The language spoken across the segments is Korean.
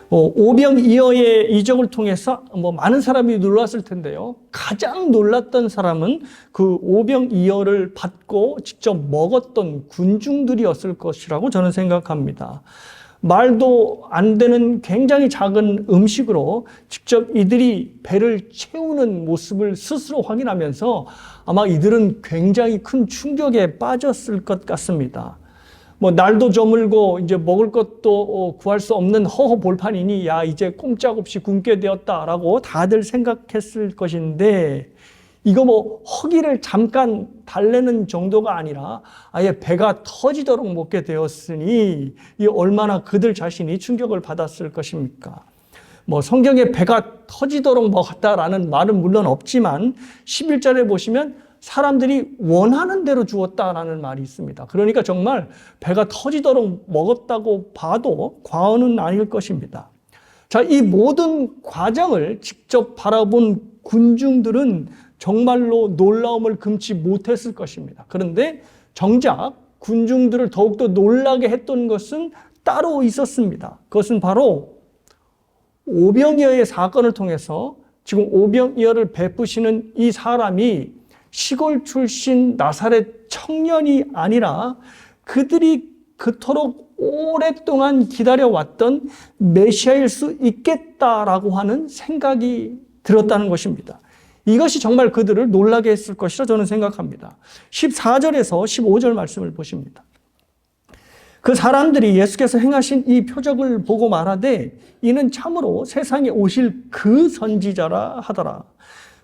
오병이어의 이적을 통해서 많은 사람이 놀랐을 텐데요. 가장 놀랐던 사람은 그 오병이어를 받고 직접 먹었던 군중들이었을 것이라고 저는 생각합니다. 말도 안 되는 굉장히 작은 음식으로 직접 이들이 배를 채우는 모습을 스스로 확인하면서 아마 이들은 굉장히 큰 충격에 빠졌을 것 같습니다. 날도 저물고 이제 먹을 것도 구할 수 없는 허허벌판이니 야 이제 꼼짝없이 굶게 되었다라고 다들 생각했을 것인데, 이거 허기를 잠깐 달래는 정도가 아니라 아예 배가 터지도록 먹게 되었으니 이 얼마나 그들 자신이 충격을 받았을 것입니까? 성경에 배가 터지도록 먹었다라는 말은 물론 없지만 11절에 보시면 사람들이 원하는 대로 주었다라는 말이 있습니다. 그러니까 정말 배가 터지도록 먹었다고 봐도 과언은 아닐 것입니다. 자, 이 모든 과정을 직접 바라본 군중들은 정말로 놀라움을 금치 못했을 것입니다. 그런데 정작 군중들을 더욱더 놀라게 했던 것은 따로 있었습니다. 그것은 바로 오병이어의 사건을 통해서 지금 오병이어를 베푸시는 이 사람이 시골 출신 나사렛 청년이 아니라 그들이 그토록 오랫동안 기다려왔던 메시아일 수 있겠다라고 하는 생각이 들었다는 것입니다. 이것이 정말 그들을 놀라게 했을 것이라 저는 생각합니다. 14절에서 15절 말씀을 보십니다. 그 사람들이 예수께서 행하신 이 표적을 보고 말하되 이는 참으로 세상에 오실 그 선지자라 하더라.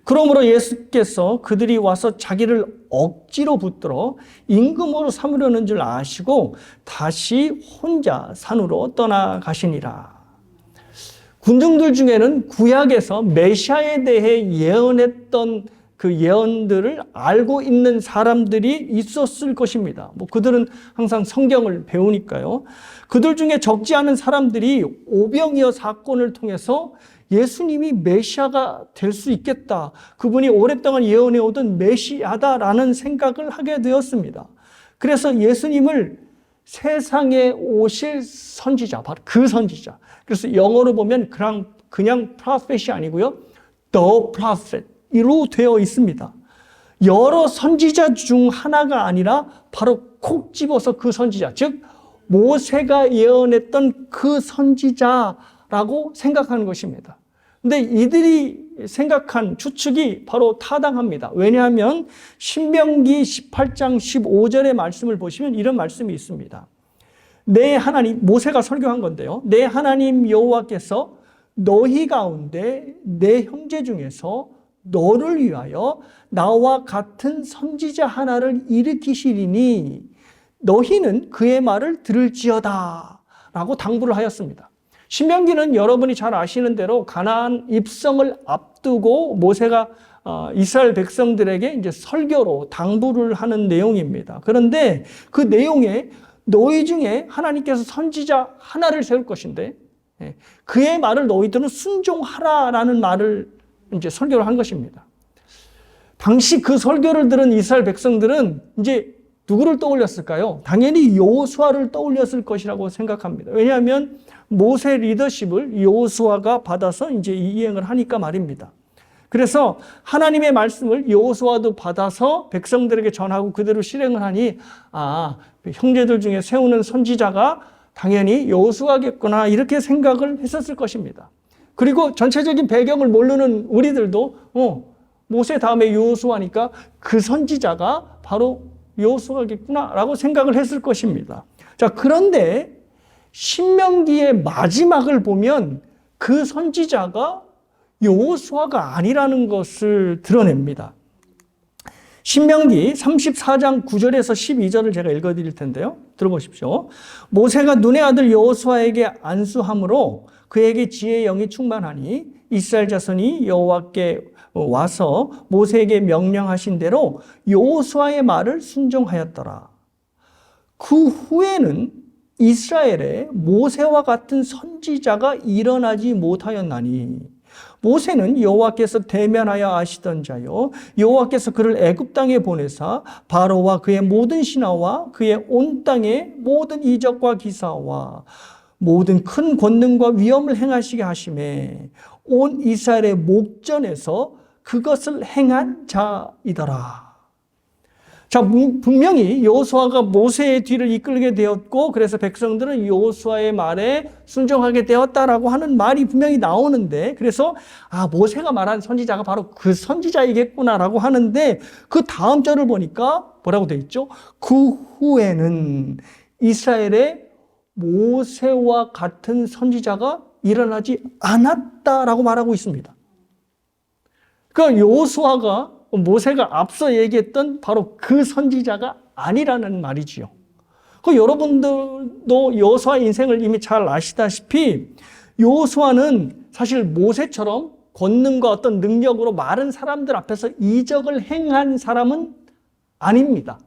그러므로 예수께서 그들이 와서 자기를 억지로 붙들어 임금으로 삼으려는 줄 아시고 다시 혼자 산으로 떠나가시니라. 군중들 중에는 구약에서 메시아에 대해 예언했던 그 예언들을 알고 있는 사람들이 있었을 것입니다. 그들은 항상 성경을 배우니까요. 그들 중에 적지 않은 사람들이 오병이어 사건을 통해서 예수님이 메시아가 될 수 있겠다, 그분이 오랫동안 예언해오던 메시아다라는 생각을 하게 되었습니다. 그래서 예수님을 세상에 오실 선지자, 바로 그 선지자. 그래서 영어로 보면 그냥 prophet이 아니고요, the prophet으로 되어 있습니다. 여러 선지자 중 하나가 아니라 바로 콕 집어서 그 선지자, 즉 모세가 예언했던 그 선지자라고 생각하는 것입니다. 근데 이들이 생각한 추측이 바로 타당합니다. 왜냐하면 신명기 18장 15절의 말씀을 보시면 이런 말씀이 있습니다. 내 하나님, 모세가 설교한 건데요. 내 하나님 여호와께서 너희 가운데 내 형제 중에서 너를 위하여 나와 같은 선지자 하나를 일으키시리니 너희는 그의 말을 들을지어다 라고 당부를 하였습니다. 신명기는 여러분이 잘 아시는 대로 가나안 입성을 앞두고 모세가 이스라엘 백성들에게 이제 설교로 당부를 하는 내용입니다. 그런데 그 내용에 너희 중에 하나님께서 선지자 하나를 세울 것인데 그의 말을 너희들은 순종하라라는 말을 이제 설교를 한 것입니다. 당시 그 설교를 들은 이스라엘 백성들은 이제 누구를 떠올렸을까요? 당연히 여호수아를 떠올렸을 것이라고 생각합니다. 왜냐하면 모세 리더십을 여호수아가 받아서 이제 이행을 하니까 말입니다. 그래서 하나님의 말씀을 여호수아도 받아서 백성들에게 전하고 그대로 실행을 하니 형제들 중에 세우는 선지자가 당연히 여호수아겠구나 이렇게 생각을 했었을 것입니다. 그리고 전체적인 배경을 모르는 우리들도 모세 다음에 여호수아니까 그 선지자가 바로 여호수아겠구나라고 생각을 했을 것입니다. 자, 그런데 신명기의 마지막을 보면 그 선지자가 여호수아가 아니라는 것을 드러냅니다. 신명기 34장 9절에서 12절을 제가 읽어드릴 텐데요. 들어보십시오. 모세가 눈의 아들 여호수아에게 안수함으로 그에게 지혜의 영이 충만하니 이스라엘 자손이 여호와께 와서 모세에게 명령하신 대로 여호수아의 말을 순종하였더라. 그 후에는 이스라엘에 모세와 같은 선지자가 일어나지 못하였나니 모세는 여호와께서 대면하여 아시던 자요 여호와께서 그를 애굽 땅에 보내사 바로와 그의 모든 신하와 그의 온 땅의 모든 이적과 기사와 모든 큰 권능과 위엄을 행하시게 하심에 온 이스라엘의 목전에서 그것을 행한 자이더라. 자, 분명히 여호수아가 모세의 뒤를 이끌게 되었고 그래서 백성들은 여호수아의 말에 순종하게 되었다라고 하는 말이 분명히 나오는데, 그래서 모세가 말한 선지자가 바로 그 선지자이겠구나라고 하는데, 그 다음 절을 보니까 뭐라고 되어 있죠? 그 후에는 이스라엘에 모세와 같은 선지자가 일어나지 않았다라고 말하고 있습니다. 그러니까 여호수아가 모세가 앞서 얘기했던 바로 그 선지자가 아니라는 말이지요. 여러분들도 여호수아 인생을 이미 잘 아시다시피 여호수아는 사실 모세처럼 권능과 어떤 능력으로 많은 사람들 앞에서 이적을 행한 사람은 아닙니다.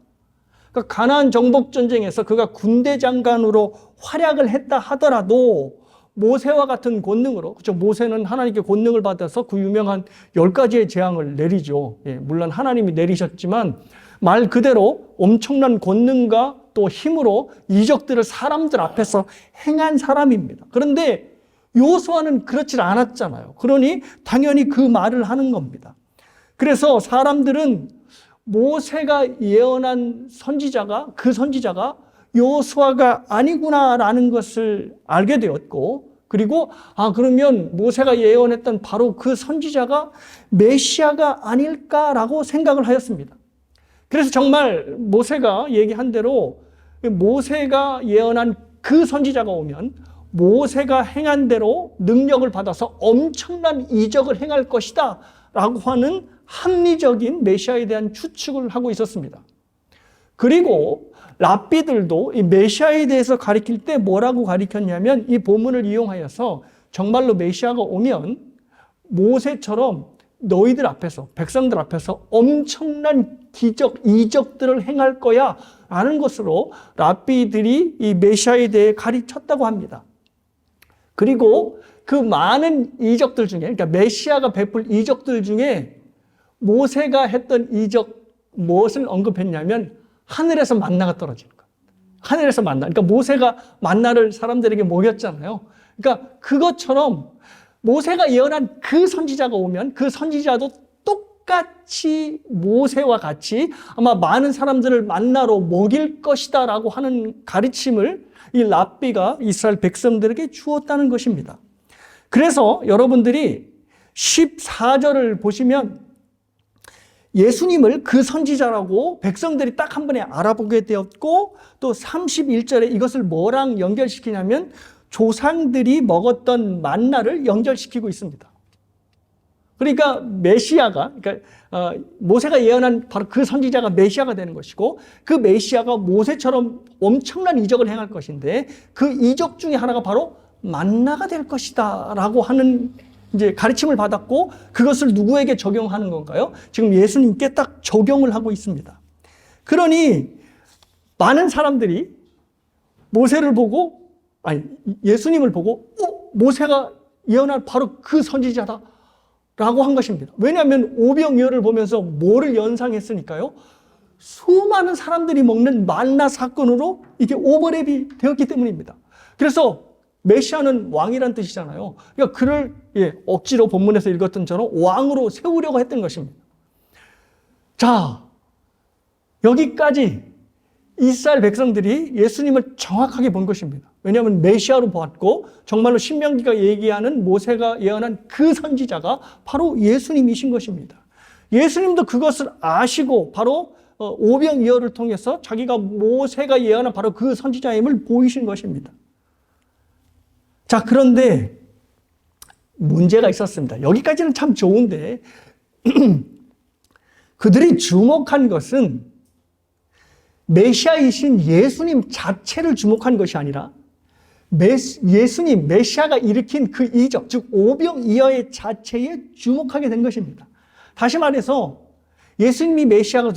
그러니까 가나안 정복 전쟁에서 그가 군대 장관으로 활약을 했다 하더라도 모세와 같은 권능으로, 그렇죠? 모세는 하나님께 권능을 받아서 그 유명한 10가지의 재앙을 내리죠. 물론 하나님이 내리셨지만 말 그대로 엄청난 권능과 또 힘으로 이적들을 사람들 앞에서 행한 사람입니다. 그런데 여호수아는 그렇지 않았잖아요. 그러니 당연히 그 말을 하는 겁니다. 그래서 사람들은 모세가 예언한 선지자가, 그 선지자가 여호수아가 아니구나라는 것을 알게 되었고, 그리고 그러면 모세가 예언했던 바로 그 선지자가 메시아가 아닐까라고 생각을 하였습니다. 그래서 정말 모세가 얘기한 대로 모세가 예언한 그 선지자가 오면 모세가 행한 대로 능력을 받아서 엄청난 이적을 행할 것이다 라고 하는 합리적인 메시아에 대한 추측을 하고 있었습니다. 그리고 랍비들도 이 메시아에 대해서 가리킬 때 뭐라고 가리켰냐면, 이 본문을 이용하여서 정말로 메시아가 오면 모세처럼 너희들 앞에서, 백성들 앞에서 엄청난 기적, 이적들을 행할 거야 라는 것으로 랍비들이 이 메시아에 대해 가르쳤다고 합니다. 그리고 그 많은 이적들 중에, 그러니까 메시아가 베풀 이적들 중에 모세가 했던 이적 무엇을 언급했냐면 하늘에서 만나가 떨어지는 것. 하늘에서 만나. 그러니까 모세가 만나를 사람들에게 먹였잖아요. 그러니까 그것처럼 모세가 예언한 그 선지자가 오면 그 선지자도 똑같이 모세와 같이 아마 많은 사람들을 만나로 먹일 것이다 라고 하는 가르침을 이 랍비가 이스라엘 백성들에게 주었다는 것입니다. 그래서 여러분들이 14절을 보시면 예수님을 그 선지자라고 백성들이 딱 한 번에 알아보게 되었고, 또 31절에 이것을 뭐랑 연결시키냐면 조상들이 먹었던 만나를 연결시키고 있습니다. 그러니까 메시아가, 그러니까 모세가 예언한 바로 그 선지자가 메시아가 되는 것이고, 그 메시아가 모세처럼 엄청난 이적을 행할 것인데 그 이적 중에 하나가 바로 만나가 될 것이다라고 하는 이제 가르침을 받았고, 그것을 누구에게 적용하는 건가요? 지금 예수님께 딱 적용을 하고 있습니다. 그러니 많은 사람들이 모세를 보고, 예수님을 보고 모세가 예언한 바로 그 선지자다 라고 한 것입니다. 왜냐하면 오병이어를 보면서 뭐를 연상했으니까요? 수많은 사람들이 먹는 만나 사건으로 이게 오버랩이 되었기 때문입니다. 그래서 메시아는 왕이란 뜻이잖아요. 그러니까 그를 억지로 본문에서 읽었던 처럼 왕으로 세우려고 했던 것입니다. 자, 여기까지 이스라엘 백성들이 예수님을 정확하게 본 것입니다. 왜냐하면 메시아로 보았고 정말로 신명기가 얘기하는 모세가 예언한 그 선지자가 바로 예수님이신 것입니다. 예수님도 그것을 아시고 바로 오병이어를 통해서 자기가 모세가 예언한 바로 그 선지자임을 보이신 것입니다. 자, 그런데 문제가 있었습니다. 여기까지는 참 좋은데 그들이 주목한 것은 메시아이신 예수님 자체를 주목한 것이 아니라 예수님, 메시아가 일으킨 그 이적, 즉 오병이어의 자체에 주목하게 된 것입니다. 다시 말해서 예수님이 메시아가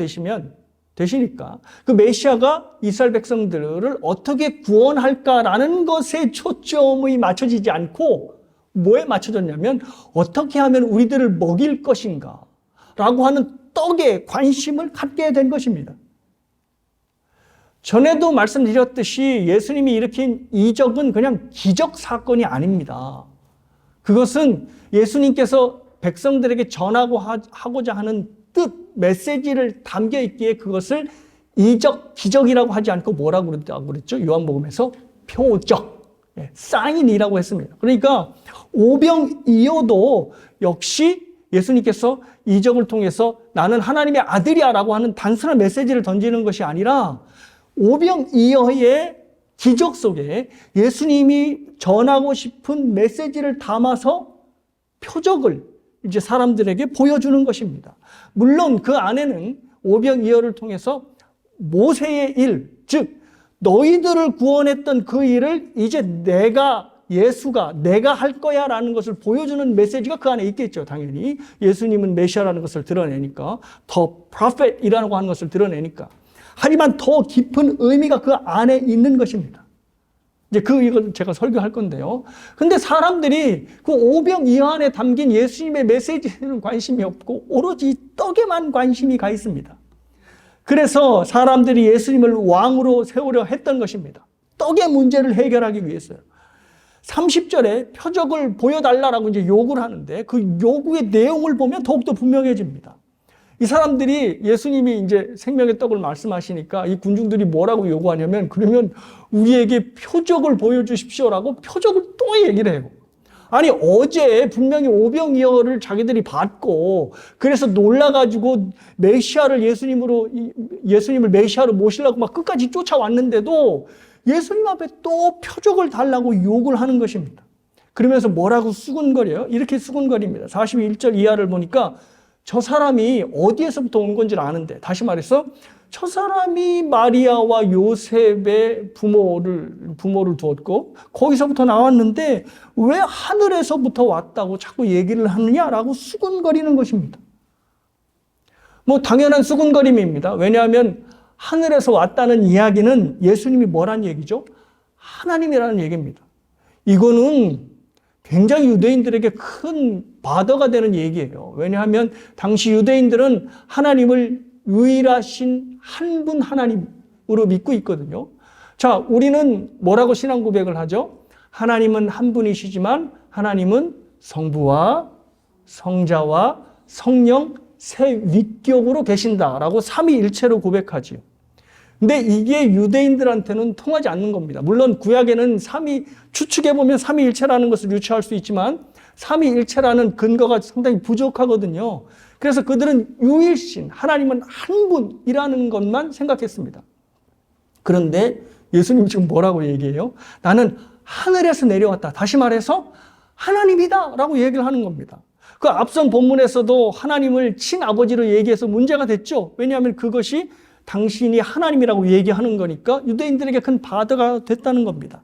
되시니까 그 메시아가 이스라엘 백성들을 어떻게 구원할까라는 것에 초점이 맞춰지지 않고 뭐에 맞춰졌냐면 어떻게 하면 우리들을 먹일 것인가 라고 하는 떡에 관심을 갖게 된 것입니다. 전에도 말씀드렸듯이 예수님이 일으킨 이적은 그냥 기적 사건이 아닙니다. 그것은 예수님께서 백성들에게 전하고자 하는 뜻, 메시지를 담겨 있기에 그것을 이적, 기적이라고 하지 않고 뭐라고 그랬죠? 요한복음에서 표적, 사인이라고 했습니다. 그러니까 오병이어도 역시 예수님께서 이적을 통해서 나는 하나님의 아들이야 라고 하는 단순한 메시지를 던지는 것이 아니라 오병이어의 기적 속에 예수님이 전하고 싶은 메시지를 담아서 표적을 이제 사람들에게 보여주는 것입니다. 물론 그 안에는 오병이어를 통해서 모세의 일, 즉 너희들을 구원했던 그 일을 이제 예수가 내가 할 거야 라는 것을 보여주는 메시지가 그 안에 있겠죠. 당연히 예수님은 메시아라는 것을 드러내니까, 더 프로페트이라고 하는 것을 드러내니까. 하지만 더 깊은 의미가 그 안에 있는 것입니다. 이제 이걸 제가 설교할 건데요. 근데 사람들이 그 오병이어 안에 담긴 예수님의 메시지에는 관심이 없고 오로지 떡에만 관심이 가 있습니다. 그래서 사람들이 예수님을 왕으로 세우려 했던 것입니다. 떡의 문제를 해결하기 위해서요. 30절에 표적을 보여달라고 이제 요구를 하는데 그 요구의 내용을 보면 더욱더 분명해집니다. 이 사람들이 예수님이 이제 생명의 떡을 말씀하시니까 이 군중들이 뭐라고 요구하냐면 그러면 우리에게 표적을 보여주십시오라고 표적을 또 얘기를 해요. 아니 어제 분명히 오병이어를 자기들이 받고 그래서 놀라가지고 예수님을 메시아로 모시려고 막 끝까지 쫓아왔는데도 예수님 앞에 또 표적을 달라고 요구를 하는 것입니다. 그러면서 뭐라고 수군거려요? 이렇게 수군거립니다. 41절 이하를 보니까 저 사람이 어디에서부터 온 건지를 아는데, 다시 말해서 저 사람이 마리아와 요셉의 부모를 두었고 거기서부터 나왔는데 왜 하늘에서부터 왔다고 자꾸 얘기를 하느냐라고 수군거리는 것입니다. 뭐 당연한 수군거림입니다. 왜냐하면 하늘에서 왔다는 이야기는 예수님이 뭐란 얘기죠? 하나님이라는 얘기입니다. 이거는 굉장히 유대인들에게 큰 바더가 되는 얘기예요. 왜냐하면 당시 유대인들은 하나님을 유일하신 한 분 하나님으로 믿고 있거든요. 자, 우리는 뭐라고 신앙 고백을 하죠? 하나님은 한 분이시지만 하나님은 성부와 성자와 성령 세 위격으로 계신다라고 삼위일체로 고백하지요. 근데 이게 유대인들한테는 통하지 않는 겁니다. 물론 구약에는 추측해보면 삼위일체라는 것을 유추할 수 있지만 삼위일체라는 근거가 상당히 부족하거든요. 그래서 그들은 유일신, 하나님은 한 분이라는 것만 생각했습니다. 그런데 예수님 지금 뭐라고 얘기해요? 나는 하늘에서 내려왔다. 다시 말해서 하나님이다 라고 얘기를 하는 겁니다. 그 앞선 본문에서도 하나님을 친아버지로 얘기해서 문제가 됐죠. 왜냐하면 그것이 당신이 하나님이라고 얘기하는 거니까 유대인들에게 큰 바드가 됐다는 겁니다.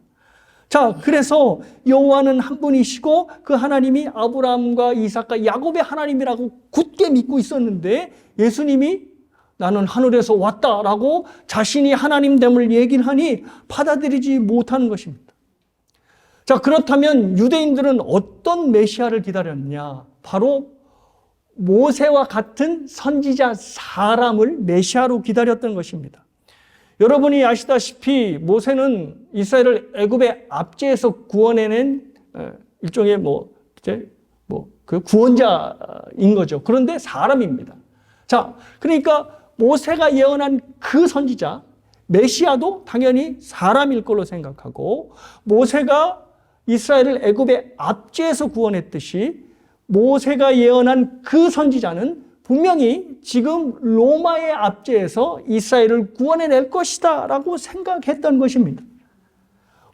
자, 그래서 여호와는 한 분이시고 그 하나님이 아브라함과 이삭과 야곱의 하나님이라고 굳게 믿고 있었는데 예수님이 나는 하늘에서 왔다라고 자신이 하나님됨을 얘기를 하니 받아들이지 못하는 것입니다. 자, 그렇다면 유대인들은 어떤 메시아를 기다렸냐? 바로 모세와 같은 선지자 사람을 메시아로 기다렸던 것입니다. 여러분이 아시다시피 모세는 이스라엘을 애굽의 압제에서 구원해낸 일종의 그 구원자인 거죠. 그런데 사람입니다. 자, 그러니까 모세가 예언한 그 선지자 메시아도 당연히 사람일 걸로 생각하고 모세가 이스라엘을 애굽의 압제에서 구원했듯이 모세가 예언한 그 선지자는 분명히 지금 로마의 압제에서 이스라엘을 구원해낼 것이다 라고 생각했던 것입니다.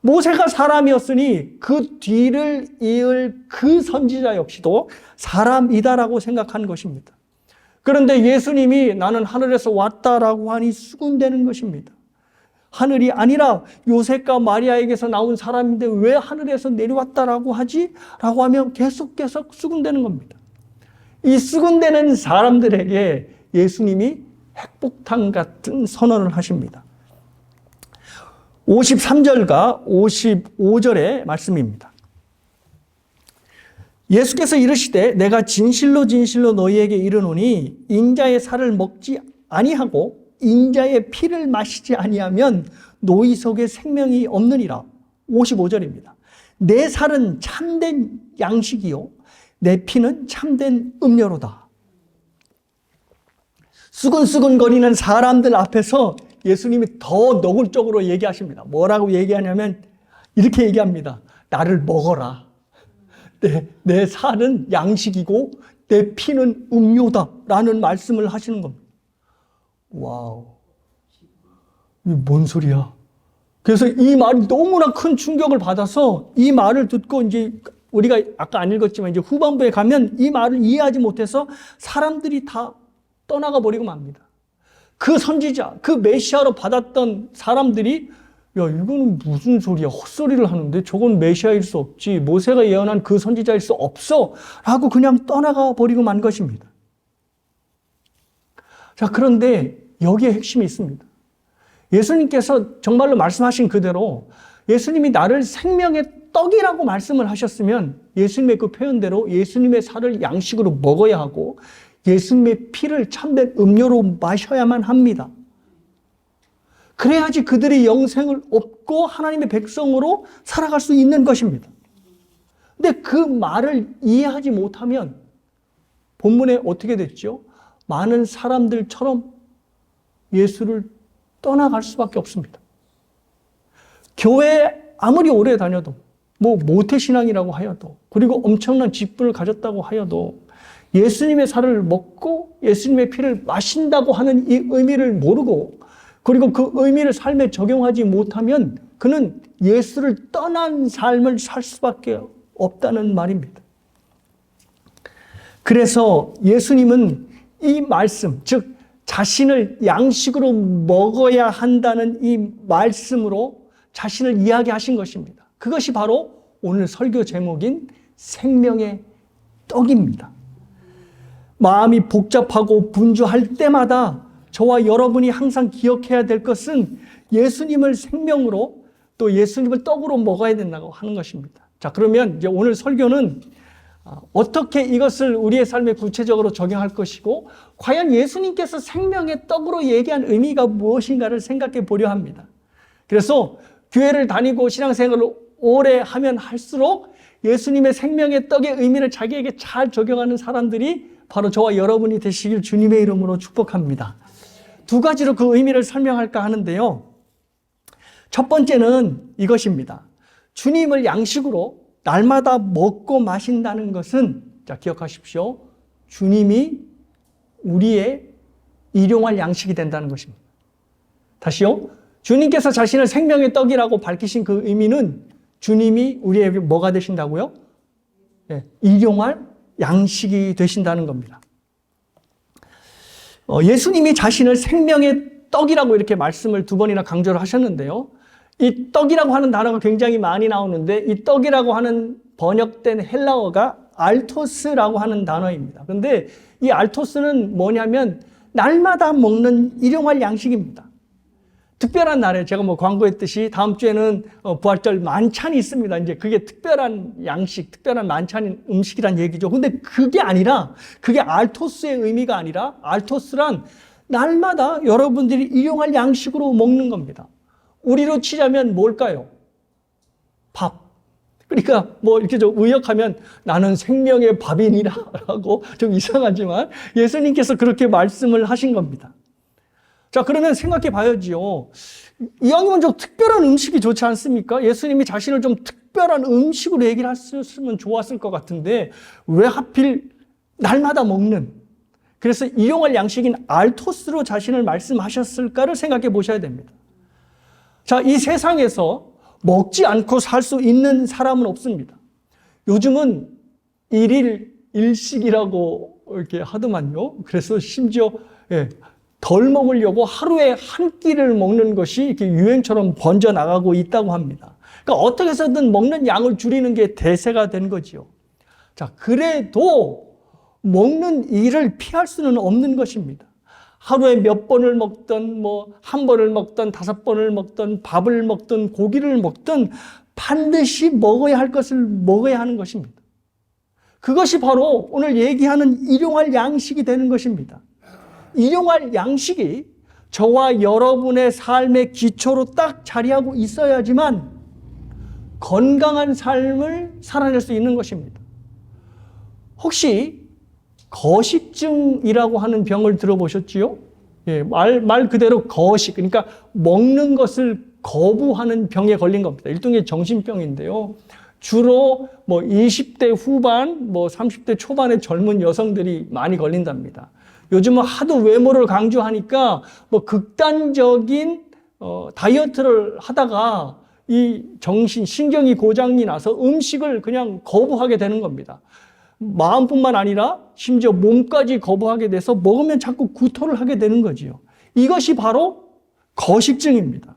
모세가 사람이었으니 그 뒤를 이을 그 선지자 역시도 사람이다라고 생각한 것입니다. 그런데 예수님이 나는 하늘에서 왔다라고 하니 수군대는 것입니다. 하늘이 아니라 요셉과 마리아에게서 나온 사람인데 왜 하늘에서 내려왔다라고 하지? 라고 하면 계속 수군대는 겁니다. 이 수군대는 사람들에게 예수님이 핵폭탄 같은 선언을 하십니다. 53절과 55절의 말씀입니다. 예수께서 이르시되 내가 진실로 진실로 너희에게 이르노니 인자의 살을 먹지 아니하고 인자의 피를 마시지 아니하면 노이 속에 생명이 없느니라. 55절입니다. 내 살은 참된 양식이요 내 피는 참된 음료로다. 수근수근거리는 사람들 앞에서 예수님이 더 노골적으로 얘기하십니다. 뭐라고 얘기하냐면 이렇게 얘기합니다. 나를 먹어라. 내 살은 양식이고 내 피는 음료다 라는 말씀을 하시는 겁니다. 와우, 이게 뭔 소리야? 그래서 이 말이 너무나 큰 충격을 받아서 이 말을 듣고 이제 우리가 아까 안 읽었지만 이제 후반부에 가면 이 말을 이해하지 못해서 사람들이 다 떠나가 버리고 맙니다. 그 선지자, 그 메시아로 받았던 사람들이 야, 이거는 무슨 소리야? 헛소리를 하는데 저건 메시아일 수 없지. 모세가 예언한 그 선지자일 수 없어. 라고 그냥 떠나가 버리고 만 것입니다. 자, 그런데 여기에 핵심이 있습니다. 예수님께서 정말로 말씀하신 그대로 예수님이 나를 생명의 떡이라고 말씀을 하셨으면 예수님의 그 표현대로 예수님의 살을 양식으로 먹어야 하고 예수님의 피를 참된 음료로 마셔야만 합니다. 그래야지 그들이 영생을 얻고 하나님의 백성으로 살아갈 수 있는 것입니다. 근데 그 말을 이해하지 못하면 본문에 어떻게 됐죠? 많은 사람들처럼 예수를 떠나갈 수밖에 없습니다. 교회에 아무리 오래 다녀도 모태신앙이라고 하여도 그리고 엄청난 직분을 가졌다고 하여도 예수님의 살을 먹고 예수님의 피를 마신다고 하는 이 의미를 모르고 그리고 그 의미를 삶에 적용하지 못하면 그는 예수를 떠난 삶을 살 수밖에 없다는 말입니다. 그래서 예수님은 이 말씀, 즉 자신을 양식으로 먹어야 한다는 이 말씀으로 자신을 이야기하신 것입니다. 그것이 바로 오늘 설교 제목인 생명의 떡입니다. 마음이 복잡하고 분주할 때마다 저와 여러분이 항상 기억해야 될 것은 예수님을 생명으로 또 예수님을 떡으로 먹어야 된다고 하는 것입니다. 자, 그러면 이제 오늘 설교는 어떻게 이것을 우리의 삶에 구체적으로 적용할 것이고 과연 예수님께서 생명의 떡으로 얘기한 의미가 무엇인가를 생각해 보려 합니다. 그래서 교회를 다니고 신앙생활을 오래 하면 할수록 예수님의 생명의 떡의 의미를 자기에게 잘 적용하는 사람들이 바로 저와 여러분이 되시길 주님의 이름으로 축복합니다. 두 가지로 그 의미를 설명할까 하는데요. 첫 번째는 이것입니다. 주님을 양식으로 날마다 먹고 마신다는 것은, 자, 기억하십시오. 주님이 우리의 일용할 양식이 된다는 것입니다. 다시요. 주님께서 자신을 생명의 떡이라고 밝히신 그 의미는 주님이 우리에게 뭐가 되신다고요? 네, 일용할 양식이 되신다는 겁니다. 예수님이 자신을 생명의 떡이라고 이렇게 말씀을 두 번이나 강조를 하셨는데요. 이 떡이라고 하는 단어가 굉장히 많이 나오는데 이 떡이라고 하는 번역된 헬라어가 알토스라고 하는 단어입니다. 그런데 이 알토스는 뭐냐면 날마다 먹는 일용할 양식입니다. 특별한 날에 제가 광고했듯이 다음 주에는 부활절 만찬이 있습니다. 이제 그게 특별한 양식, 특별한 만찬인 음식이란 얘기죠. 근데 그게 아니라, 그게 알토스의 의미가 아니라 알토스란 날마다 여러분들이 일용할 양식으로 먹는 겁니다. 우리로 치자면 뭘까요? 밥. 그러니까 이렇게 좀 의역하면 나는 생명의 밥이니라 라고 좀 이상하지만 예수님께서 그렇게 말씀을 하신 겁니다. 자, 그러면 생각해 봐야지요. 이왕이면 좀 특별한 음식이 좋지 않습니까? 예수님이 자신을 좀 특별한 음식으로 얘기를 했으면 좋았을 것 같은데 왜 하필 날마다 먹는, 그래서 일용할 양식인 알토스로 자신을 말씀하셨을까를 생각해 보셔야 됩니다. 자, 이 세상에서 먹지 않고 살 수 있는 사람은 없습니다. 요즘은 일일 일식이라고 이렇게 하더만요. 그래서 심지어 덜 먹으려고 하루에 한 끼를 먹는 것이 이렇게 유행처럼 번져나가고 있다고 합니다. 그러니까 어떻게 해서든 먹는 양을 줄이는 게 대세가 된 거지요. 자, 그래도 먹는 일을 피할 수는 없는 것입니다. 하루에 몇 번을 먹든 한 번을 먹든 5번을 먹든 밥을 먹든 고기를 먹든 반드시 먹어야 할 것을 먹어야 하는 것입니다. 그것이 바로 오늘 얘기하는 일용할 양식이 되는 것입니다. 일용할 양식이 저와 여러분의 삶의 기초로 딱 자리하고 있어야지만 건강한 삶을 살아낼 수 있는 것입니다. 혹시 거식증이라고 하는 병을 들어보셨지요? 예, 말 그대로 거식, 그러니까 먹는 것을 거부하는 병에 걸린 겁니다. 일종의 정신병인데요. 주로 20대 후반, 30대 초반의 젊은 여성들이 많이 걸린답니다. 요즘은 하도 외모를 강조하니까 극단적인 다이어트를 하다가 이 신경이 고장이 나서 음식을 그냥 거부하게 되는 겁니다. 마음뿐만 아니라 심지어 몸까지 거부하게 돼서 먹으면 자꾸 구토를 하게 되는 거지요. 이것이 바로 거식증입니다.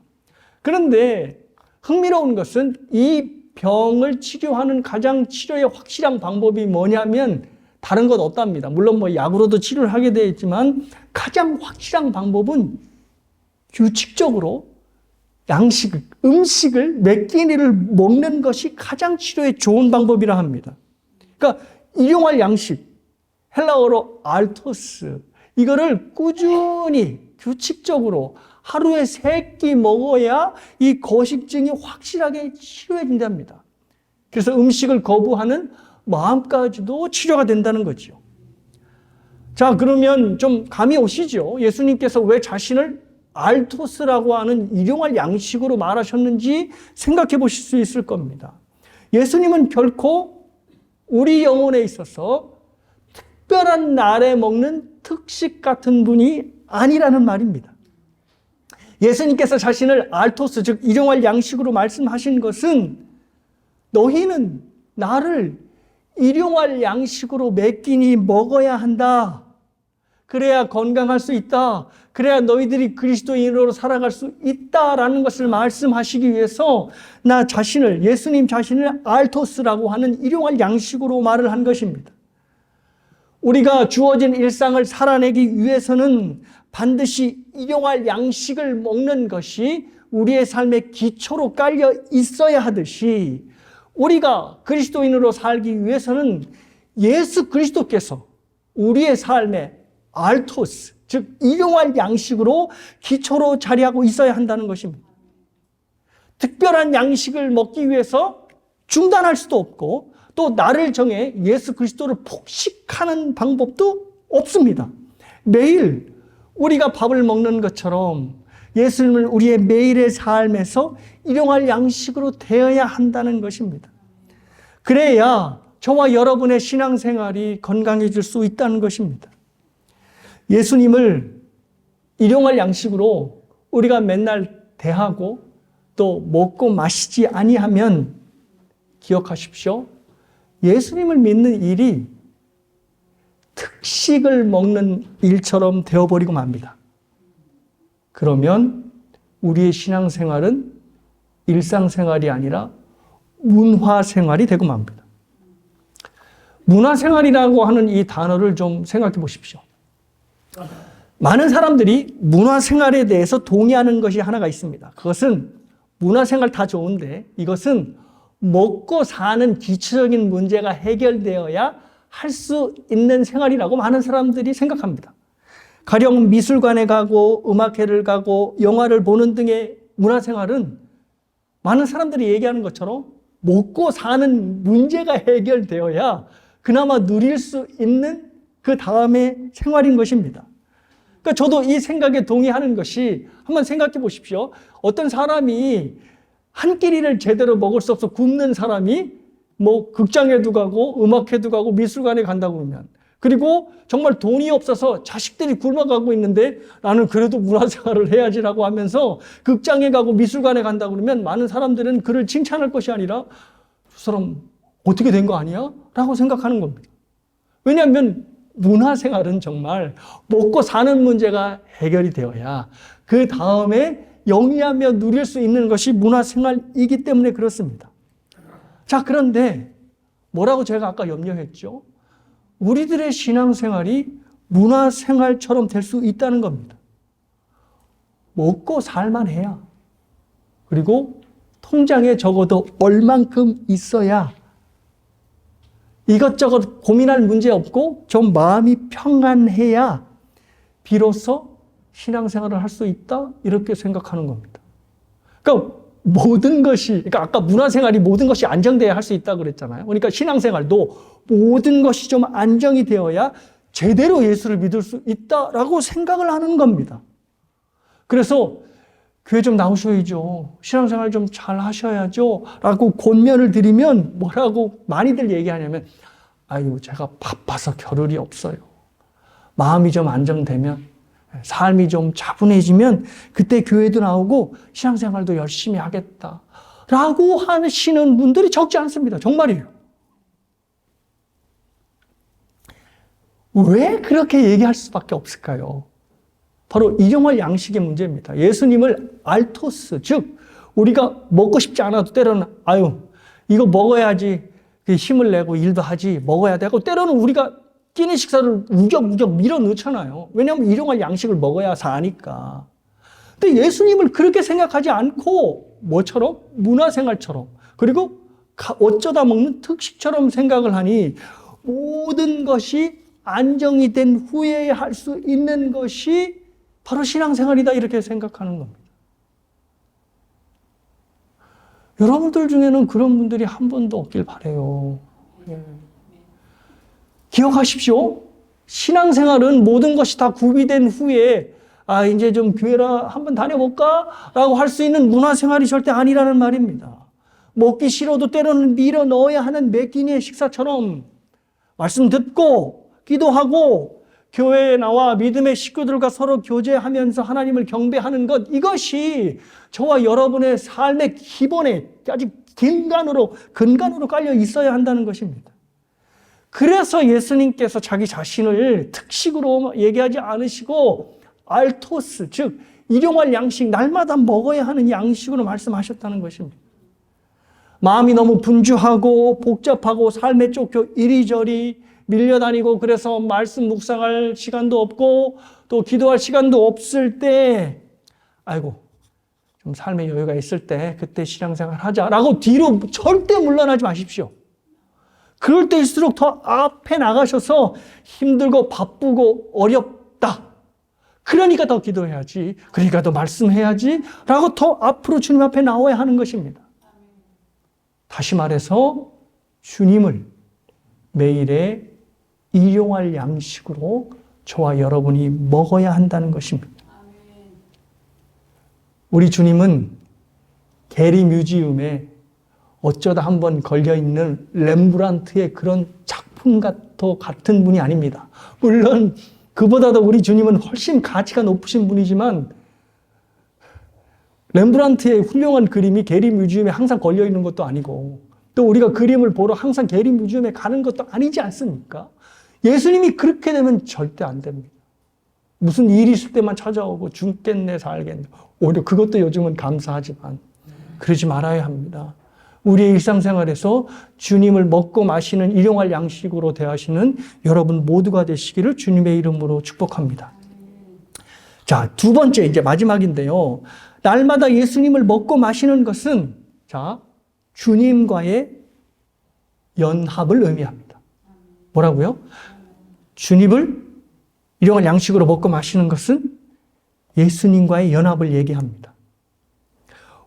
그런데 흥미로운 것은 이 병을 치료하는 가장 치료의 확실한 방법이 뭐냐면 다른 것 없답니다. 물론 약으로도 치료를 하게 되어 있지만 가장 확실한 방법은 규칙적으로 음식을 몇 끼니를 먹는 것이 가장 치료에 좋은 방법이라 합니다. 그러니까 일용할 양식, 헬라어로 알토스, 이거를 꾸준히 규칙적으로 하루에 3끼 먹어야 이 거식증이 확실하게 치료해진답니다. 그래서 음식을 거부하는 마음까지도 치료가 된다는 거죠. 자, 그러면 좀 감이 오시죠? 예수님께서 왜 자신을 알토스라고 하는 일용할 양식으로 말하셨는지 생각해 보실 수 있을 겁니다. 예수님은 결코 우리 영혼에 있어서 특별한 날에 먹는 특식 같은 분이 아니라는 말입니다. 예수님께서 자신을 알토스, 즉 일용할 양식으로 말씀하신 것은 너희는 나를 일용할 양식으로 몇 끼니 먹어야 한다. 그래야 건강할 수 있다. 그래야 너희들이 그리스도인으로 살아갈 수 있다라는 것을 말씀하시기 위해서 예수님 자신을 알토스라고 하는 일용할 양식으로 말을 한 것입니다. 우리가 주어진 일상을 살아내기 위해서는 반드시 일용할 양식을 먹는 것이 우리의 삶의 기초로 깔려 있어야 하듯이 우리가 그리스도인으로 살기 위해서는 예수 그리스도께서 우리의 삶에 알토스, 즉 일용할 양식으로 기초로 자리하고 있어야 한다는 것입니다. 특별한 양식을 먹기 위해서 중단할 수도 없고 또 날을 정해 예수 그리스도를 폭식하는 방법도 없습니다. 매일 우리가 밥을 먹는 것처럼 예수님을 우리의 매일의 삶에서 일용할 양식으로 되어야 한다는 것입니다. 그래야 저와 여러분의 신앙생활이 건강해질 수 있다는 것입니다. 예수님을 일용할 양식으로 우리가 맨날 대하고 또 먹고 마시지 아니하면 기억하십시오. 예수님을 믿는 일이 특식을 먹는 일처럼 되어버리고 맙니다. 그러면 우리의 신앙생활은 일상생활이 아니라 문화생활이 되고 맙니다. 문화생활이라고 하는 이 단어를 좀 생각해 보십시오. 많은 사람들이 문화생활에 대해서 동의하는 것이 하나가 있습니다. 그것은 문화생활 다 좋은데 이것은 먹고 사는 기초적인 문제가 해결되어야 할 수 있는 생활이라고 많은 사람들이 생각합니다. 가령 미술관에 가고 음악회를 가고 영화를 보는 등의 문화생활은 많은 사람들이 얘기하는 것처럼 먹고 사는 문제가 해결되어야 그나마 누릴 수 있는 그 다음의 생활인 것입니다. 그러니까 저도 이 생각에 동의하는 것이 한번 생각해 보십시오. 어떤 사람이 한 끼니를 제대로 먹을 수 없어 굶는 사람이 극장에도 가고 음악회도 가고 미술관에 간다고 그러면 그리고 정말 돈이 없어서 자식들이 굶어가고 있는데 나는 그래도 문화생활을 해야지라고 하면서 극장에 가고 미술관에 간다고 그러면 많은 사람들은 그를 칭찬할 것이 아니라 저 사람 어떻게 된 거 아니야? 라고 생각하는 겁니다. 왜냐하면 문화생활은 정말 먹고 사는 문제가 해결이 되어야 그 다음에 영위하며 누릴 수 있는 것이 문화생활이기 때문에 그렇습니다. 자, 그런데 뭐라고 제가 아까 염려했죠? 우리들의 신앙생활이 문화생활처럼 될 수 있다는 겁니다. 먹고 살만 해야, 그리고 통장에 적어도 얼만큼 있어야 이것저것 고민할 문제 없고 좀 마음이 평안해야 비로소 신앙생활을 할 수 있다? 이렇게 생각하는 겁니다. 그러니까 모든 것이, 그러니까 아까 문화생활이 모든 것이 안정돼야 할 수 있다고 그랬잖아요. 그러니까 신앙생활도 모든 것이 좀 안정이 되어야 제대로 예수를 믿을 수 있다라고 생각을 하는 겁니다. 그래서 교회 좀 나오셔야죠. 신앙생활 좀 잘 하셔야죠. 라고 권면을 드리면 뭐라고 많이들 얘기하냐면, 아유, 제가 바빠서 겨를이 없어요. 마음이 좀 안정되면, 삶이 좀 차분해지면 그때 교회도 나오고 신앙생활도 열심히 하겠다. 라고 하시는 분들이 적지 않습니다. 정말이에요. 왜 그렇게 얘기할 수밖에 없을까요? 바로 일용할 양식의 문제입니다. 예수님을 알토스, 즉 우리가 먹고 싶지 않아도 때로는 아유 이거 먹어야지 힘을 내고 일도 하지 먹어야 되고 때로는 우리가 끼니 식사를 우격우격 밀어넣잖아요. 왜냐하면 일용할 양식을 먹어야 사니까. 근데 예수님을 그렇게 생각하지 않고 뭐처럼? 문화생활처럼 그리고 어쩌다 먹는 특식처럼 생각을 하니 모든 것이 안정이 된 후에 할 수 있는 것이 바로 신앙생활이다 이렇게 생각하는 겁니다. 여러분들 중에는 그런 분들이 한 분도 없길 바라요. 기억하십시오. 신앙생활은 모든 것이 다 구비된 후에 이제 좀 교회라 한번 다녀볼까? 라고 할 수 있는 문화생활이 절대 아니라는 말입니다. 먹기 싫어도 때로는 밀어 넣어야 하는 매 끼니의 식사처럼 말씀 듣고 기도하고 교회에 나와 믿음의 식구들과 서로 교제하면서 하나님을 경배하는 것, 이것이 저와 여러분의 삶의 기본에 아주 근간으로 깔려 있어야 한다는 것입니다. 그래서 예수님께서 자기 자신을 특식으로 얘기하지 않으시고 알토스, 즉 일용할 양식, 날마다 먹어야 하는 양식으로 말씀하셨다는 것입니다. 마음이 너무 분주하고 복잡하고 삶에 쫓겨 이리저리 밀려다니고 그래서 말씀 묵상할 시간도 없고 또 기도할 시간도 없을 때 아이고 좀 삶의 여유가 있을 때 그때 신앙생활 하자라고 뒤로 절대 물러나지 마십시오. 그럴 때일수록 더 앞에 나가셔서 힘들고 바쁘고 어렵다. 그러니까 더 기도해야지. 그러니까 더 말씀해야지. 라고 더 앞으로 주님 앞에 나와야 하는 것입니다. 다시 말해서 주님을 매일의 일용할 양식으로 저와 여러분이 먹어야 한다는 것입니다. 우리 주님은 게리 뮤지엄에 어쩌다 한번 걸려있는 렘브란트의 그런 작품과 같은 분이 아닙니다. 물론 그보다도 우리 주님은 훨씬 가치가 높으신 분이지만 렘브란트의 훌륭한 그림이 게리 뮤지엄에 항상 걸려있는 것도 아니고 또 우리가 그림을 보러 항상 게리 뮤지엄에 가는 것도 아니지 않습니까? 예수님이 그렇게 되면 절대 안 됩니다. 무슨 일이 있을 때만 찾아오고 죽겠네 살겠네. 오히려 그것도 요즘은 감사하지만 그러지 말아야 합니다. 우리의 일상생활에서 주님을 먹고 마시는 일용할 양식으로 대하시는 여러분 모두가 되시기를 주님의 이름으로 축복합니다. 자, 두 번째 이제 마지막인데요. 날마다 예수님을 먹고 마시는 것은 자, 주님과의 연합을 의미합니다. 뭐라고요? 주님을 일용할 양식으로 먹고 마시는 것은 예수님과의 연합을 얘기합니다.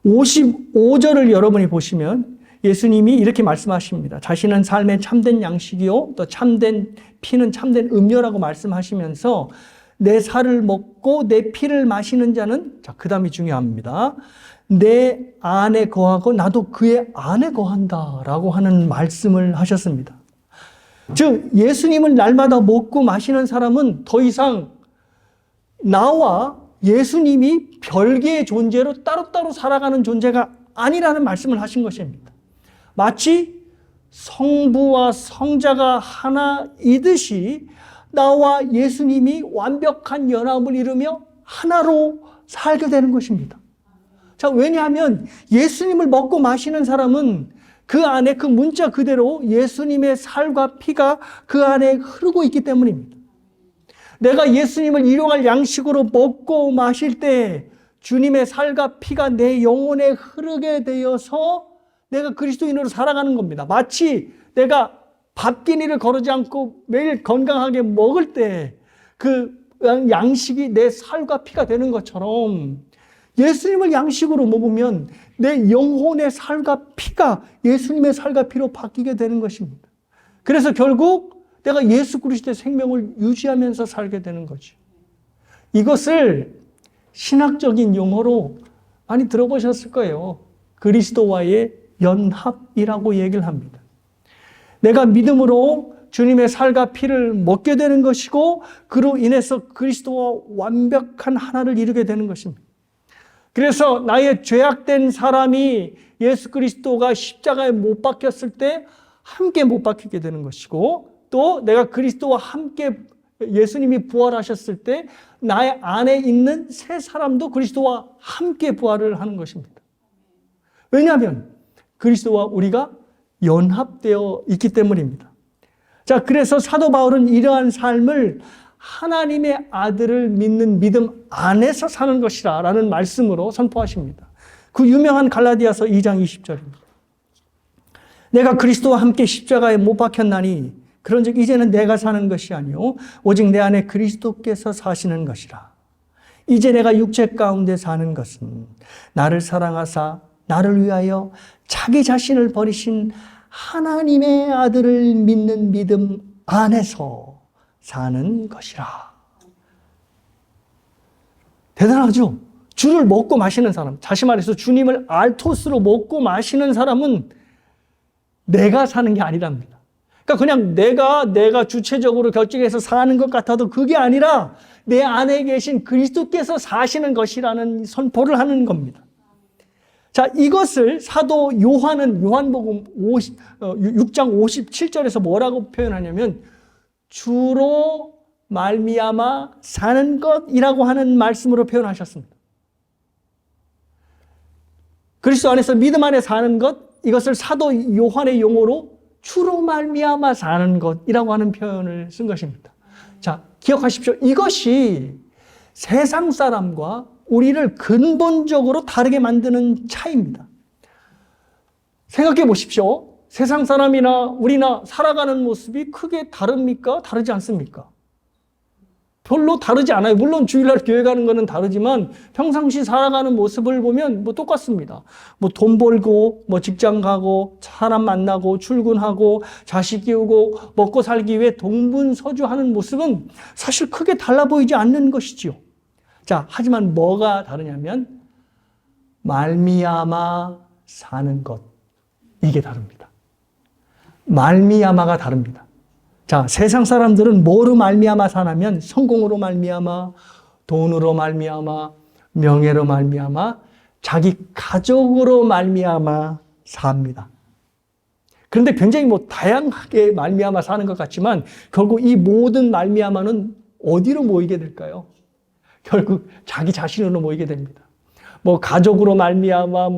55절을 여러분이 보시면 예수님이 이렇게 말씀하십니다. 자신은 삶의 참된 양식이요 또 참된 피는 참된 음료라고 말씀하시면서 내 살을 먹고 내 피를 마시는 자는 자, 그 다음이 중요합니다. 내 안에 거하고 나도 그의 안에 거한다라고 하는 말씀을 하셨습니다. 즉 예수님을 날마다 먹고 마시는 사람은 더 이상 나와 예수님이 별개의 존재로 따로따로 살아가는 존재가 아니라는 말씀을 하신 것입니다. 마치 성부와 성자가 하나이듯이 나와 예수님이 완벽한 연합을 이루며 하나로 살게 되는 것입니다. 자, 왜냐하면 예수님을 먹고 마시는 사람은 그 안에 그 문자 그대로 예수님의 살과 피가 그 안에 흐르고 있기 때문입니다. 내가 예수님을 일용할 양식으로 먹고 마실 때 주님의 살과 피가 내 영혼에 흐르게 되어서 내가 그리스도인으로 살아가는 겁니다. 마치 내가 밥기니를 거르지 않고 매일 건강하게 먹을 때 그 양식이 내 살과 피가 되는 것처럼 예수님을 양식으로 먹으면 내 영혼의 살과 피가 예수님의 살과 피로 바뀌게 되는 것입니다. 그래서 결국 내가 예수 그리스도의 생명을 유지하면서 살게 되는 거죠. 이것을 신학적인 용어로 많이 들어보셨을 거예요. 그리스도와의 연합이라고 얘기를 합니다. 내가 믿음으로 주님의 살과 피를 먹게 되는 것이고 그로 인해서 그리스도와 완벽한 하나를 이루게 되는 것입니다. 그래서 나의 죄악된 사람이 예수 그리스도가 십자가에 못 박혔을 때 함께 못 박히게 되는 것이고 또 내가 그리스도와 함께 예수님이 부활하셨을 때 나의 안에 있는 새 사람도 그리스도와 함께 부활을 하는 것입니다. 왜냐하면 그리스도와 우리가 연합되어 있기 때문입니다. 자, 그래서 사도 바울은 이러한 삶을 하나님의 아들을 믿는 믿음 안에서 사는 것이라 라는 말씀으로 선포하십니다. 그 유명한 갈라디아서 2장 20절입니다. 내가 그리스도와 함께 십자가에 못 박혔나니 그런즉 이제는 내가 사는 것이 아니요 오직 내 안에 그리스도께서 사시는 것이라. 이제 내가 육체 가운데 사는 것은 나를 사랑하사 나를 위하여 자기 자신을 버리신 하나님의 아들을 믿는 믿음 안에서 사는 것이라. 대단하죠? 주를 먹고 마시는 사람, 다시 말해서 주님을 알토스로 먹고 마시는 사람은 내가 사는 게 아니랍니다. 그러니까 그냥 내가 주체적으로 결정해서 사는 것 같아도 그게 아니라 내 안에 계신 그리스도께서 사시는 것이라는 선포를 하는 겁니다. 자, 이것을 사도 요한은 요한복음 6장 57절에서 뭐라고 표현하냐면 주로 말미암아 사는 것이라고 하는 말씀으로 표현하셨습니다. 그리스도 안에서 믿음 안에 사는 것, 이것을 사도 요한의 용어로 주로 말미암아 사는 것이라고 하는 표현을 쓴 것입니다. 자, 기억하십시오. 이것이 세상 사람과 우리를 근본적으로 다르게 만드는 차이입니다. 생각해 보십시오. 세상 사람이나 우리나 살아가는 모습이 크게 다릅니까? 다르지 않습니까? 별로 다르지 않아요. 물론 주일날 교회 가는 거는 다르지만 평상시 살아가는 모습을 보면 똑같습니다. 돈 벌고, 직장 가고, 사람 만나고, 출근하고, 자식 키우고, 먹고 살기 위해 동분서주하는 모습은 사실 크게 달라 보이지 않는 것이지요. 자, 하지만 뭐가 다르냐면 말미암아 사는 것, 이게 다릅니다. 말미암아가 다릅니다. 자, 세상 사람들은 뭐로 말미암아 사냐면 성공으로 말미암아, 돈으로 말미암아, 명예로 말미암아, 자기 가족으로 말미암아 삽니다. 그런데 굉장히 다양하게 말미암아 사는 것 같지만 결국 이 모든 말미암아는 어디로 모이게 될까요? 결국 자기 자신으로 모이게 됩니다. 가족으로 말미암아,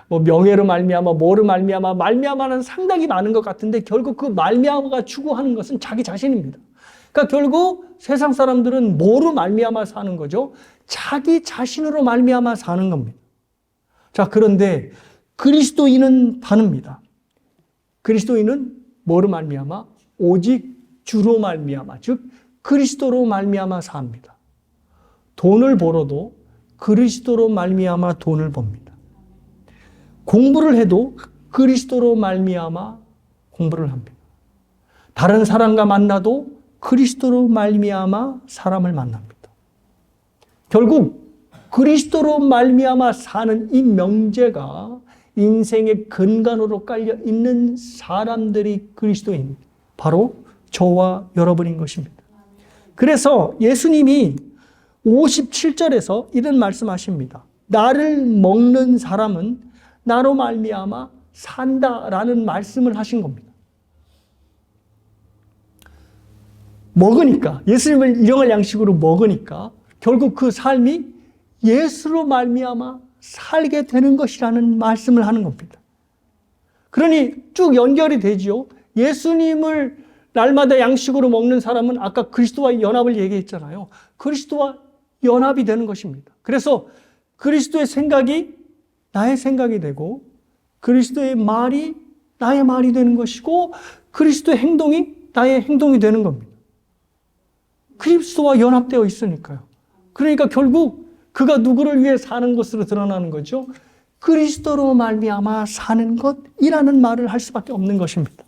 명예로 말미암아, 뭐로 말미암아, 말미암아는 상당히 많은 것 같은데 결국 그 말미암아가 추구하는 것은 자기 자신입니다. 그러니까 결국 세상 사람들은 뭐로 말미암아 사는 거죠? 자기 자신으로 말미암아 사는 겁니다. 자, 그런데 그리스도인은 다릅니다. 그리스도인은 뭐로 말미암아? 오직 주로 말미암아, 즉 그리스도로 말미암아 삽니다. 돈을 벌어도 그리스도로 말미암아 돈을 법니다. 공부를 해도 그리스도로 말미암아 공부를 합니다. 다른 사람과 만나도 그리스도로 말미암아 사람을 만납니다. 결국 그리스도로 말미암아 사는 이 명제가 인생의 근간으로 깔려 있는 사람들이 그리스도인, 바로 저와 여러분인 것입니다. 그래서 예수님이 57절에서 이런 말씀하십니다. 나를 먹는 사람은 나로 말미암아 산다라는 말씀을 하신 겁니다. 먹으니까, 예수님을 일용할 양식으로 먹으니까 결국 그 삶이 예수로 말미암아 살게 되는 것이라는 말씀을 하는 겁니다. 그러니 쭉 연결이 되지요. 예수님을 날마다 양식으로 먹는 사람은 아까 그리스도와의 연합을 얘기했잖아요. 그리스도와 연합이 되는 것입니다. 그래서 그리스도의 생각이 나의 생각이 되고 그리스도의 말이 나의 말이 되는 것이고 그리스도의 행동이 나의 행동이 되는 겁니다. 그리스도와 연합되어 있으니까요. 그러니까 결국 그가 누구를 위해 사는 것으로 드러나는 거죠. 그리스도로 말미암아 사는 것이라는 말을 할 수밖에 없는 것입니다.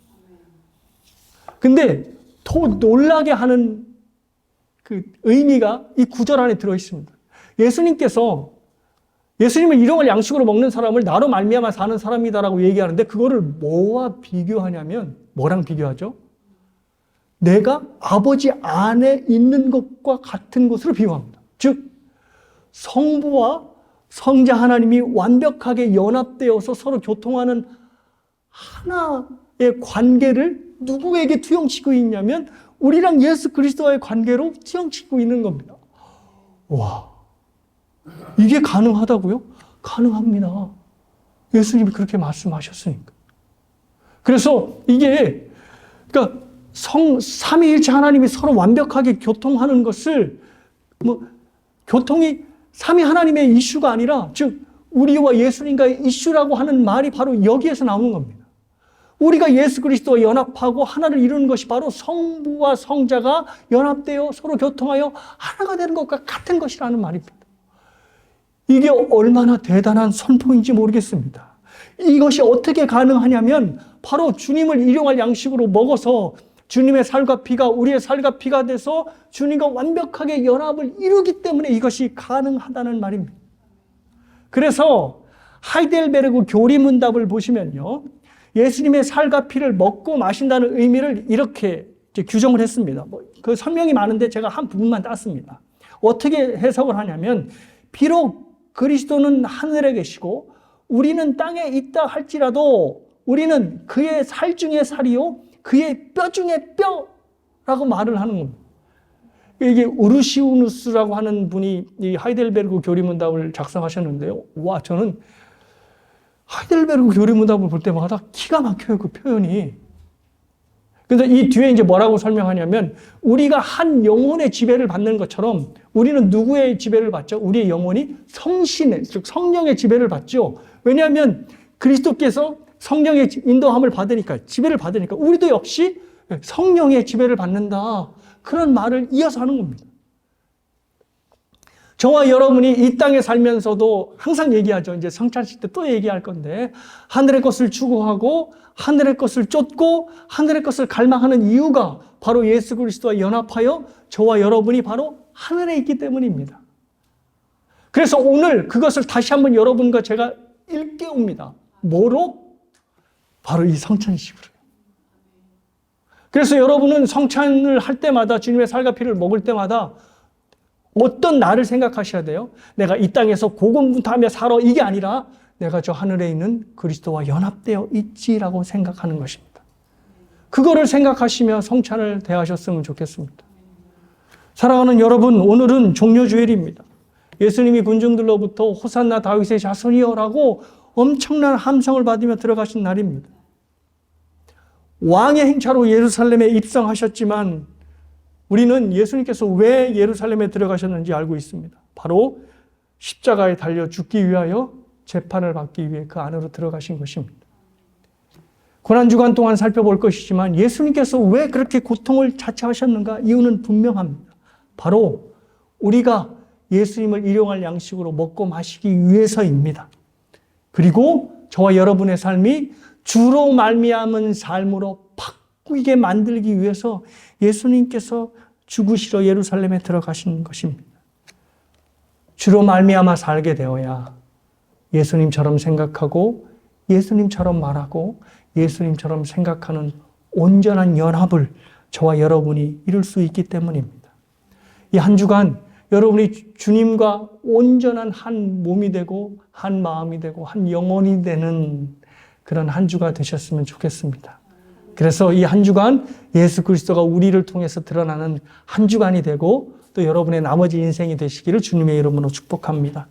근데 더 놀라게 하는 그 의미가 이 구절 안에 들어 있습니다. 예수님은 일용할 양식으로 먹는 사람을 나로 말미암아 사는 사람이다라고 얘기하는데 그거를 뭐와 비교하냐면 뭐랑 비교하죠? 내가 아버지 안에 있는 것과 같은 것으로 비유합니다. 즉 성부와 성자 하나님이 완벽하게 연합되어서 서로 교통하는 하나의 관계를 누구에게 투영치고 있냐면 우리랑 예수 그리스도와의 관계로 투영치고 있는 겁니다. 와, 이게 가능하다고요? 가능합니다. 예수님이 그렇게 말씀하셨으니까. 그래서 이게 그러니까 삼위일체 하나님이 서로 완벽하게 교통하는 것을 교통이 삼위 하나님의 이슈가 아니라 즉 우리와 예수님과의 이슈라고 하는 말이 바로 여기에서 나오는 겁니다. 우리가 예수 그리스도와 연합하고 하나를 이루는 것이 바로 성부와 성자가 연합되어 서로 교통하여 하나가 되는 것과 같은 것이라는 말입니다. 이게 얼마나 대단한 선포인지 모르겠습니다. 이것이 어떻게 가능하냐면 바로 주님을 일용할 양식으로 먹어서 주님의 살과 피가 우리의 살과 피가 돼서 주님과 완벽하게 연합을 이루기 때문에 이것이 가능하다는 말입니다. 그래서 하이델베르그 교리문답을 보시면요. 예수님의 살과 피를 먹고 마신다는 의미를 이렇게 규정을 했습니다. 그 설명이 많은데 제가 한 부분만 땄습니다. 어떻게 해석을 하냐면 비록 그리스도는 하늘에 계시고 우리는 땅에 있다 할지라도 우리는 그의 살 중에 살이요 그의 뼈 중에 뼈라고 말을 하는 겁니다. 이게 우르시우누스라고 하는 분이 이 하이델베르그 교리문답을 작성하셨는데요. 와, 저는 하이델베르그 교리문답을 볼 때마다 기가 막혀요, 그 표현이. 그래서 이 뒤에 이제 뭐라고 설명하냐면 우리가 한 영혼의 지배를 받는 것처럼 우리는 누구의 지배를 받죠? 우리의 영혼이 성신의, 즉 성령의 지배를 받죠. 왜냐하면 그리스도께서 성령의 인도함을 받으니까, 지배를 받으니까 우리도 역시 성령의 지배를 받는다. 그런 말을 이어서 하는 겁니다. 저와 여러분이 이 땅에 살면서도 항상 얘기하죠. 이제 성찬식 때 또 얘기할 건데 하늘의 것을 추구하고 하늘의 것을 쫓고 하늘의 것을 갈망하는 이유가 바로 예수 그리스도와 연합하여 저와 여러분이 바로 하늘에 있기 때문입니다. 그래서 오늘 그것을 다시 한번 여러분과 제가 일깨웁니다. 뭐로? 바로 이 성찬식으로요. 그래서 여러분은 성찬을 할 때마다 주님의 살과 피를 먹을 때마다 어떤 나를 생각하셔야 돼요? 내가 이 땅에서 고군분투하며 살아 이게 아니라 내가 저 하늘에 있는 그리스도와 연합되어 있지라고 생각하는 것입니다. 그거를 생각하시며 성찬을 대하셨으면 좋겠습니다. 사랑하는 여러분, 오늘은 종려주일입니다. 예수님이 군중들로부터 호산나 다윗의 자손이여라고 엄청난 함성을 받으며 들어가신 날입니다. 왕의 행차로 예루살렘에 입성하셨지만 우리는 예수님께서 왜 예루살렘에 들어가셨는지 알고 있습니다. 바로 십자가에 달려 죽기 위하여 재판을 받기 위해 그 안으로 들어가신 것입니다. 고난주간 동안 살펴볼 것이지만 예수님께서 왜 그렇게 고통을 자처하셨는가? 이유는 분명합니다. 바로 우리가 예수님을 일용할 양식으로 먹고 마시기 위해서입니다. 그리고 저와 여러분의 삶이 주로 말미암은 삶으로 바꾸게 만들기 위해서 예수님께서 죽으시러 예루살렘에 들어가신 것입니다. 주로 말미암아 살게 되어야 예수님처럼 생각하고 예수님처럼 말하고 예수님처럼 생각하는 온전한 연합을 저와 여러분이 이룰 수 있기 때문입니다. 이 한 주간 여러분이 주님과 온전한 한 몸이 되고 한 마음이 되고 한 영혼이 되는 그런 한 주가 되셨으면 좋겠습니다. 그래서 이 한 주간 예수 그리스도가 우리를 통해서 드러나는 한 주간이 되고 또 여러분의 나머지 인생이 되시기를 주님의 이름으로 축복합니다.